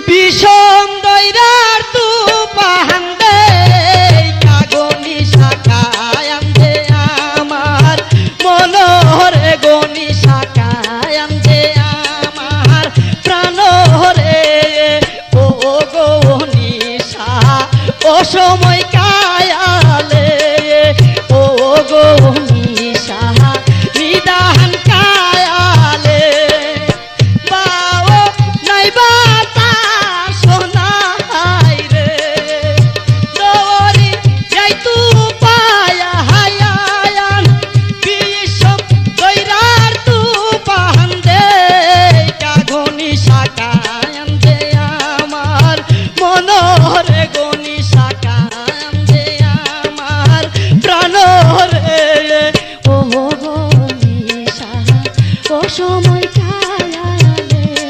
বিষম দৈরার তু পাহান্দে কাগনি শাখায় আন্দে আমার মনোহরে গনি শাখায় আন্দে আমার প্রাণহরে ও গনি শাহ ও সময় কায়ালে ও গনি শাহ নিদান কায়ালে বাও নাই বা